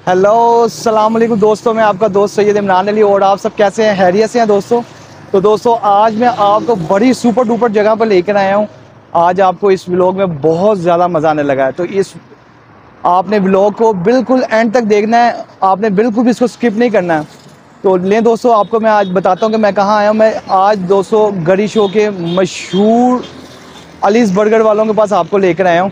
Hello अस्सलाम वालेकुम दोस्तों, मैं आपका दोस्त सैयद इमरान अली। और आप सब कैसे हैं? खैरियत से हैं दोस्तों? तो दोस्तों आज मैं आपको बड़ी सुपर डुपर जगह पर लेकर आया हूं। आज आपको इस व्लॉग में बहुत ज़्यादा मज़ा आने लगा है, तो इस आपने व्लॉग को बिल्कुल एंड तक देखना है। आपने बिल्कुल भी इसको स्किप नहीं करना है। तो लें दोस्तों, आपको मैं आज बताता हूँ कि मैं कहाँ आया हूँ। मैं आज दोस्तों गरी शो के मशहूर अलीज़ बर्गर वालों के पास आपको लेकर आया हूँ।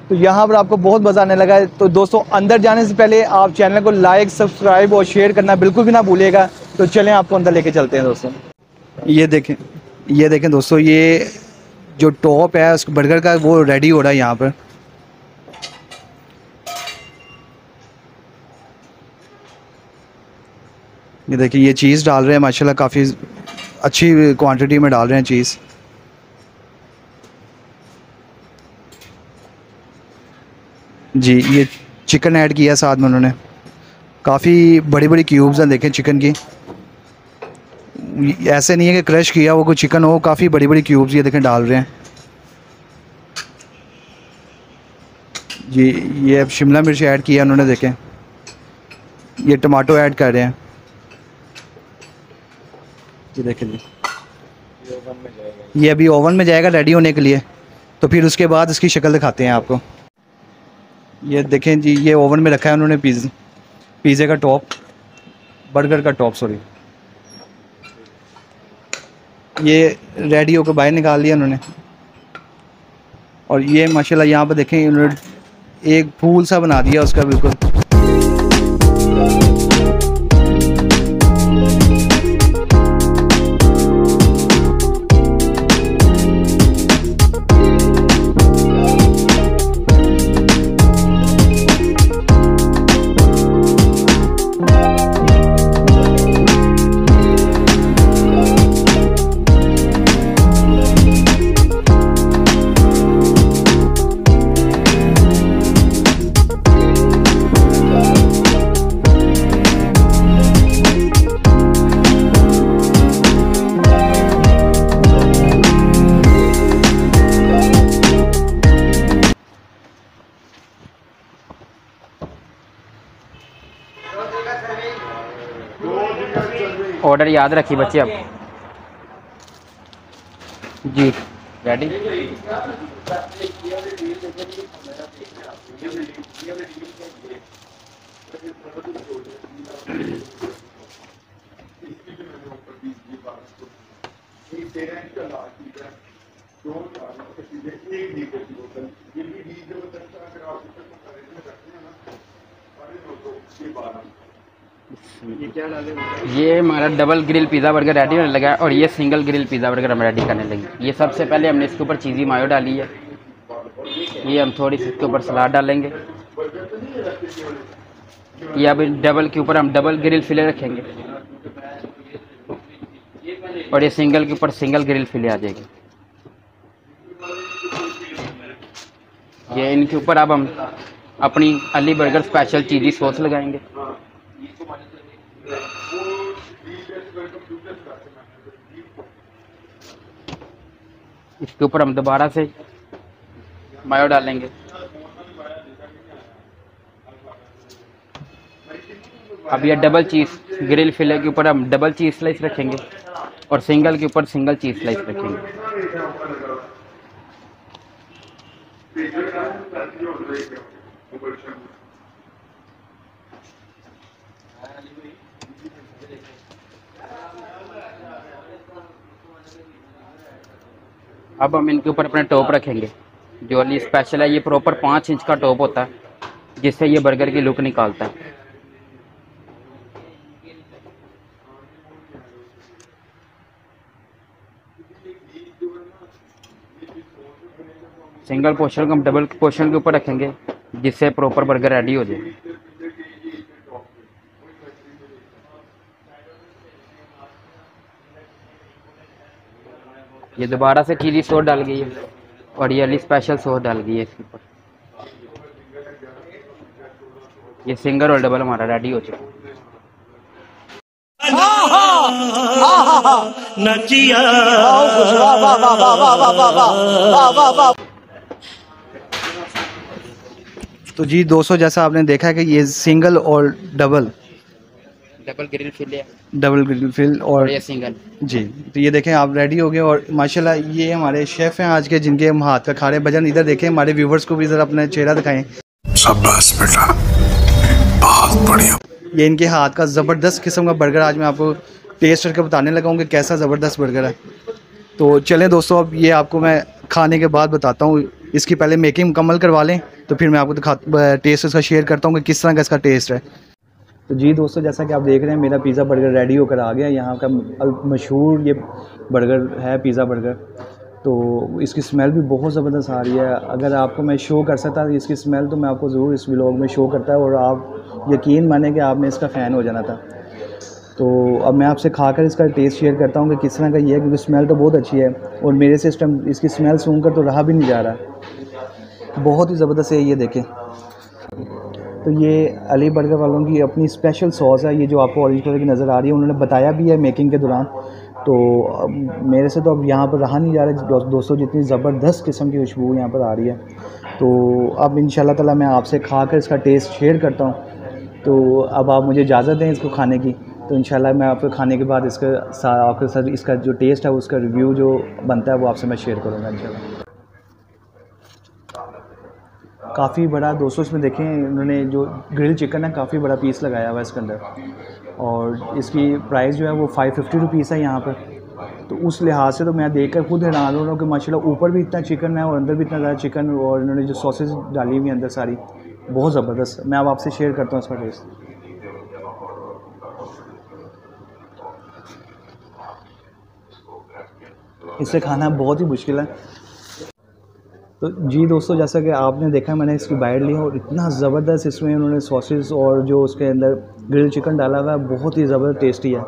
तो यहाँ पर आपको बहुत मज़ा आने लगा है। तो दोस्तों अंदर जाने से पहले आप चैनल को लाइक, सब्सक्राइब और शेयर करना बिल्कुल भी ना भूलिएगा। तो चलें आपको अंदर लेके चलते हैं दोस्तों। ये देखें दोस्तों, ये जो टॉप है उस बर्गर का वो रेडी हो रहा है यहाँ पर। ये देखिए, ये चीज़ डाल रहे हैं, माशाल्लाह काफ़ी अच्छी क्वांटिटी में डाल रहे हैं चीज़। जी, ये चिकन ऐड किया साथ में उन्होंने। काफ़ी बड़ी बड़ी क्यूब्स हैं, देखें चिकन की। ऐसे नहीं है कि क्रश किया वो कोई चिकन हो, काफ़ी बड़ी बड़ी क्यूब्स ये देखें डाल रहे हैं जी। ये अब शिमला मिर्च ऐड किया उन्होंने, देखें ये टमाटो ऐड कर रहे हैं। ये देखें जी, ये अभी ओवन में जाएगा रेडी होने के लिए। तो फिर उसके बाद इसकी शक्ल दिखाते हैं आपको। ये देखें जी, ये ओवन में रखा है उन्होंने पिज़्ज़े का टॉप, बर्गर का टॉप सॉरी। ये रेडी होकर बाहर निकाल लिया उन्होंने। और ये माशाल्लाह यहाँ पर देखें उन्होंने एक फूल सा बना दिया उसका बिल्कुल। ऑर्डर याद रखिए बच्चे अब जी। रेडी। ये हमारा double grill pizza burger ready होने लगा है और ये सिंगल ग्रिल पिज़्ज़ा बर्गर हम रेडी करने लगे। ये सबसे पहले हमने इसके ऊपर चीज़ी मायो डाली है। ये हम थोड़ी सी इसके ऊपर सलाद डालेंगे। ये अब डबल के ऊपर हम डबल ग्रिल फिले रखेंगे और ये सिंगल के ऊपर सिंगल ग्रिल फिले आ जाएगी। ये इनके ऊपर अब हम अपनी अली बर्गर स्पेशल चीज़ी सॉस लगाएंगे। इसके ऊपर हम दोबारा से मायो डालेंगे। अब ये डबल चीज़ ग्रिल फिले के ऊपर हम डबल चीज़ स्लाइस रखेंगे और सिंगल के ऊपर सिंगल चीज़ स्लाइस रखेंगे। अब हम इनके ऊपर अपना टॉप रखेंगे जो अली स्पेशल है। ये प्रॉपर 5 इंच का टॉप होता है जिससे ये बर्गर की लुक निकालता है। सिंगल पोर्शन को हम डबल पोर्शन के ऊपर रखेंगे जिससे प्रॉपर बर्गर रेडी हो जाए। ये दोबारा से चिली सॉस डाल गई है और ये अली स्पेशल सॉस डाल गई है इसके ऊपर। ये सिंगल और डबल हमारा रेडी हो चुका है। नचिया तो जी दोस्तों, जैसा आपने देखा है कि ये सिंगल और डबल ग्रिल फिल है, डबल ग्रिल फिल और ये सिंगल। जी, तो ये देखें आप रेडी हो गए। और माशाल्लाह ये हमारे शेफ़ हैं आज के, जिनके हम हाथ का खा रहे हैं भजन। इधर देखें, हमारे व्यूवर्स को भी ज़रा अपना चेहरा दिखाएं। शाबाश बेटा, बहुत बढ़िया। ये इनके हाथ का ज़बरदस्त किस्म का बर्गर आज मैं आपको टेस्ट करके बताने लगा हूँ कि कैसा ज़बरदस्त बर्गर है। तो चलें दोस्तों, अब ये आपको मैं खाने के बाद बताता हूँ। इसकी पहले मेकिंग मुकम्मल करवा लें, तो फिर मैं आपको टेस्ट इसका शेयर करता हूँ कि किस तरह का इसका टेस्ट है। तो जी दोस्तों, जैसा कि आप देख रहे हैं, मेरा पिज़्ज़ा बर्गर रेडी होकर आ गया। यहाँ का मशहूर ये बर्गर है, पिज़्ज़ा बर्गर। तो इसकी स्मेल भी बहुत ज़बरदस्त आ रही है। अगर आपको मैं शो कर सकता इसकी स्मेल, तो मैं आपको ज़रूर इस व्लॉग में शो करता है, और आप यकीन माने कि आपने इसका फ़ैन हो जाना था। तो अब मैं आपसे खाकर इसका टेस्ट शेयर करता हूँ कि किस तरह का ये है, क्योंकि स्मेल तो बहुत अच्छी है और मेरे से इस टाइम इसकी स्मेल सूंघकर तो रहा भी नहीं जा रहा। बहुत ही ज़बरदस्त है। ये देखें, तो ये अली बर्गर वालों की अपनी स्पेशल सॉस है, ये जो आपको ऑरेंज कलर की नज़र आ रही है। उन्होंने बताया भी है मेकिंग के दौरान। तो मेरे से तो अब यहाँ पर रहा नहीं जा रहा दोस्तों, जितनी ज़बरदस्त किस्म की खुशबू यहाँ पर आ रही है। तो अब इंशाल्लाह ताला मैं आपसे खाकर इसका टेस्ट शेयर करता हूँ। तो अब आप मुझे इजाज़त दें इसको खाने की, तो इंशाल्लाह मैं आपको खाने के बाद आपके साथ इसका जो टेस्ट है उसका रिव्यू जो बनता है वो आपसे मैं शेयर करूँगा इंशाल्लाह। काफ़ी बड़ा दोस्तों, इसमें देखें उन्होंने जो ग्रिल चिकन है काफ़ी बड़ा पीस लगाया हुआ है इसके अंदर, और इसकी प्राइस जो है वो 550 रुपीज़ है यहाँ पर। तो उस लिहाज से तो मैं देखकर खुद हैरान हो रहा हूँ कि माशाल्लाह ऊपर भी इतना चिकन है और अंदर भी इतना ज़्यादा चिकन, और इन्होंने जो सॉसेज डाली हुई है अंदर सारी, बहुत ज़बरदस्त। मैं अब आपसे शेयर करता हूँ इसका टेस्ट। इसे खाना बहुत ही मुश्किल है। तो जी दोस्तों, जैसा कि आपने देखा, मैंने इसकी बाइट ली और इतना ज़बरदस्त इसमें उन्होंने सॉसेस और जो उसके अंदर ग्रिल चिकन डाला हुआ है, बहुत ही ज़बरदस्त टेस्टी है।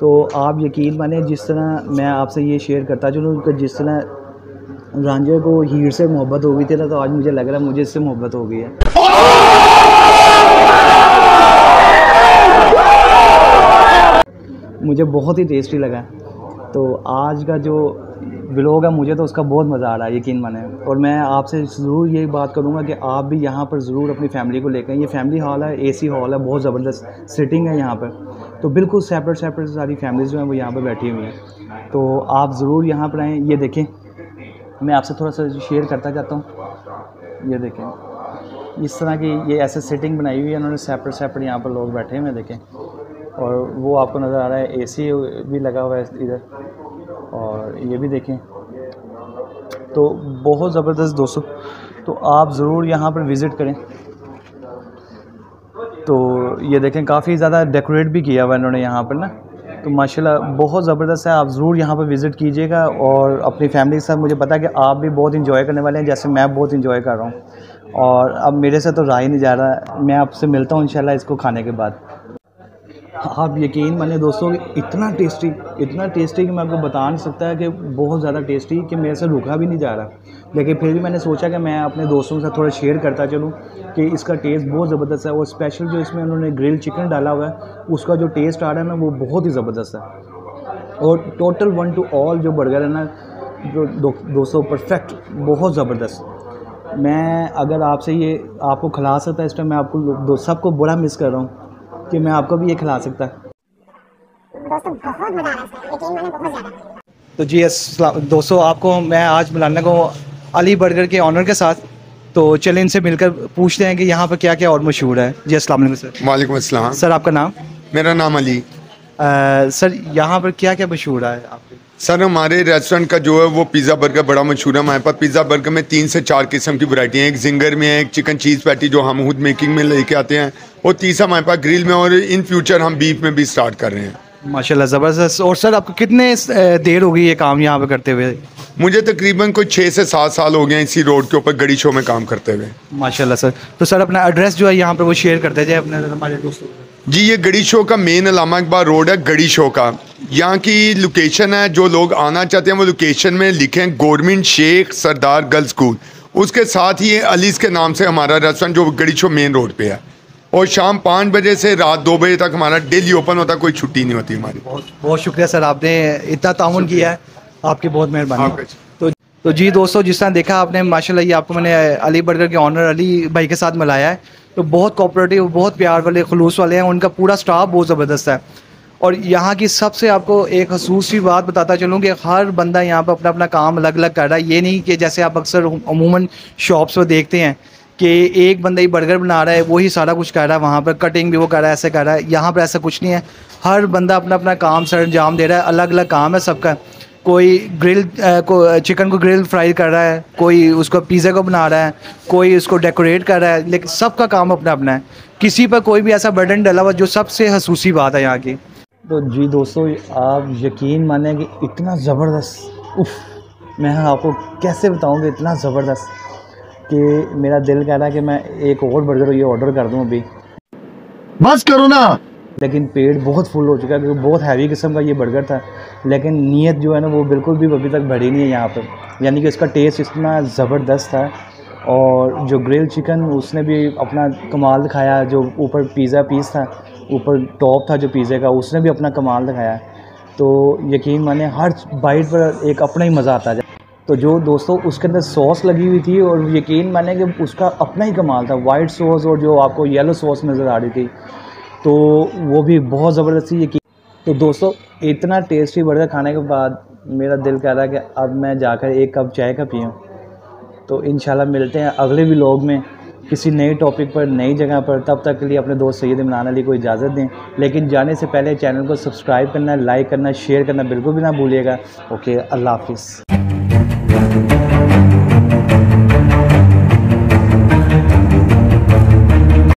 तो आप यकीन माने, जिस तरह मैं आपसे ये शेयर करता चलूँ कि जिस तरह रांझे को हीर से मोहब्बत हो गई थी ना, तो आज मुझे लग रहा है मुझे इससे मोहब्बत हो गई है। मुझे बहुत ही टेस्टी लगा। तो आज का जो व्लॉग है, मुझे तो उसका बहुत मज़ा आ रहा है, यकीन माने। और मैं आपसे ज़रूर यही बात करूँगा कि आप भी यहाँ पर ज़रूर अपनी फैमिली को लेकर, ये फैमिली हॉल है, एसी हॉल है, बहुत ज़बरदस्त सिटिंग है यहाँ पर। तो बिल्कुल सेपरेट सारी फैमिलीज़ जो हैं वो यहाँ पर बैठी हुई हैं। तो आप ज़रूर यहाँ पर आएँ। ये देखें, मैं आपसे थोड़ा सा शेयर करता जाता हूँ। ये देखें, इस तरह की ये ऐसे सिटिंग बनाई हुई है उन्होंने, सेपरेट यहाँ पर लोग बैठे हुए हैं, देखें। और वो आपको नज़र आ रहा है, एसी भी लगा हुआ है इधर, और ये भी देखें। तो बहुत ज़बरदस्त दोस्तों, तो आप ज़रूर यहाँ पर विज़िट करें। तो ये देखें, काफ़ी ज़्यादा डेकोरेट भी किया हुआ है इन्होंने यहाँ पर ना, तो माशाल्लाह बहुत ज़बरदस्त है। आप ज़रूर यहाँ पर विज़िट कीजिएगा और अपनी फैमिली के साथ। मुझे पता है कि आप भी बहुत इंजॉय करने वाले हैं, जैसे मैं बहुत इंजॉय कर रहा हूँ। और अब मेरे से तो रहा ही नहीं जा रहा, मैं आपसे मिलता हूँ इंशाल्लाह इसको खाने के बाद। आप यकीन मानिए दोस्तों, इतना टेस्टी कि मैं आपको बता नहीं सकता है कि बहुत ज़्यादा टेस्टी, कि मेरे से रुका भी नहीं जा रहा। लेकिन फिर भी मैंने सोचा कि मैं अपने दोस्तों के साथ थोड़ा शेयर करता चलूँ कि इसका टेस्ट बहुत ज़बरदस्त है। और स्पेशल जो इसमें उन्होंने ग्रिल चिकन डाला हुआ है, उसका जो टेस्ट आ रहा है ना, वो बहुत ही ज़बरदस्त है। और टोटल 1 to all जो बर्गर है ना, जो दोस्तों परफेक्ट, बहुत ज़बरदस्त। मैं अगर आपसे ये आपको खिला सकता है इस टाइम, मैं आपको सबको बड़ा मिस कर रहा हूँ कि मैं आपको भी ये खिला सकता है। दोस्तों बहुत मज़ा आ रहा है, यकीन माने बहुत ज़्यादा। तो जी दोस्तों, आपको मैं आज मिलाने को अली बर्गर के ऑनर के साथ। तो चलें इनसे मिलकर पूछते हैं कि यहाँ पर क्या क्या और मशहूर है। जी अस्सलाम वालेकुम सर। वालेकुम अस्सलाम। सर आपका नाम? मेरा नाम अली। सर यहाँ पर क्या क्या मशहूर है आपके? सर हमारे रेस्टोरेंट का जो है वो पिज़्ज़ा बर्गर बड़ा मशहूर है। हमारे पास पिज़्ज़ा बर्गर में 3 से 4 किस्म की वैरायटी हैं। एक जिंगर में है, एक चिकन चीज़ पैटी जो हम खुद मेकिंग में लेके आते हैं, और तीसरा हमारे पास ग्रिल में, और इन फ्यूचर हम बीफ में भी स्टार्ट कर रहे हैं। माशाल्लाह ज़बरदस्त। और सर आपको कितने देर हो गई ये काम यहाँ पे करते हुए? मुझे तकरीबन कोई 6 से 7 साल हो गए इसी रोड के ऊपर गड़ी शो में काम करते हुए। माशाल्लाह सर। तो सर अपना एड्रेस जो है यहाँ पर वो शेयर करते जाए अपने हमारे दोस्तों। जी, ये गड़ी शो का मेन अलामा इकबाल रोड है, गड़ी शो का। यहाँ की लोकेशन है, जो लोग आना चाहते हैं वो लोकेशन में लिखें गवर्नमेंट शेख सरदार गर्ल्स स्कूल, उसके साथ ही अलीस के नाम से हमारा रेस्टोरेंट जो गड़ी शो मेन रोड पे है। और शाम 5 बजे से रात 2 बजे तक हमारा डेली ओपन होता है, कोई छुट्टी नहीं होती हमारी। बहुत बहुत शुक्रिया सर, आपने इतना ताउन किया है, आपकी बहुत मेहरबानी। तो जी दोस्तों, जिस तरह देखा आपने माशाल्लाह, ये आपको मैंने अली बर्गर के ऑनर अली भाई के साथ मिलाया है। तो बहुत कोऑपरेटिव, बहुत प्यार वाले, खुलूस वाले हैं। उनका पूरा स्टाफ बहुत ज़बरदस्त है। और यहाँ की सबसे आपको एक खसूसी बात बताता चलूँ कि हर बंदा यहाँ पर अपना अपना काम अलग अलग कर रहा है। ये नहीं कि जैसे आप अक्सर अमूमन शॉप्स पर देखते हैं कि एक बंदा ही बर्गर बना रहा है, वही सारा कुछ कर रहा है, वहाँ पर कटिंग भी वो कर रहा है, ऐसे कर रहा है। यहाँ पर ऐसा कुछ नहीं है। हर बंदा अपना अपना काम सर अंजाम दे रहा है। अलग अलग काम है सबका। कोई चिकन को ग्रिल फ्राई कर रहा है, कोई उसको पिज़्ज़ा को बना रहा है, कोई उसको डेकोरेट कर रहा है, लेकिन सबका काम अपना अपना है। किसी पर कोई भी ऐसा बर्डन डला हुआ, जो सबसे खसूसी बात है यहाँ की। तो जी दोस्तों, आप यकीन माने कि इतना ज़बरदस्त, मैं आपको कैसे बताऊँगा, इतना ज़बरदस्त कि मेरा दिल कह रहा है कि मैं एक और बर्गर ये ऑर्डर कर दूँ अभी। बस करो ना। लेकिन पेट बहुत फुल हो चुका है, क्योंकि बहुत हैवी किस्म का ये बर्गर था। लेकिन नीयत जो है ना, वो बिल्कुल भी अभी तक बढ़ी नहीं है यहाँ पर। यानी कि इसका टेस्ट इतना ज़बरदस्त था। और जो ग्रिल चिकन, उसने भी अपना कमाल दिखाया। जो ऊपर पिज़्ज़ा पीस था, ऊपर टॉप था जो पिज़्ज़े का, उसने भी अपना कमाल दिखाया। तो यकीन माने हर बाइट पर एक अपना ही मज़ा आता है। तो जो दोस्तों उसके अंदर सॉस लगी हुई थी, और यकीन माने कि उसका अपना ही कमाल था। वाइट सॉस और जो आपको येलो सॉस नज़र आ रही थी, तो वो भी बहुत ज़बरदस्त थी। यकीन। तो दोस्तों, इतना टेस्टी बर्गर खाने के बाद मेरा दिल कह रहा है कि अब मैं जाकर एक कप चाय का पीऊँ। तो इंशाल्लाह मिलते हैं अगले व्लॉग में किसी नए टॉपिक पर, नई जगह पर। तब तक के लिए अपने दोस्त सैयद इमरान अली को इजाज़त दें। लेकिन जाने से पहले चैनल को सब्सक्राइब करना, लाइक करना, शेयर करना बिल्कुल भी ना भूलिएगा। ओके, अल्लाह हाफिज़।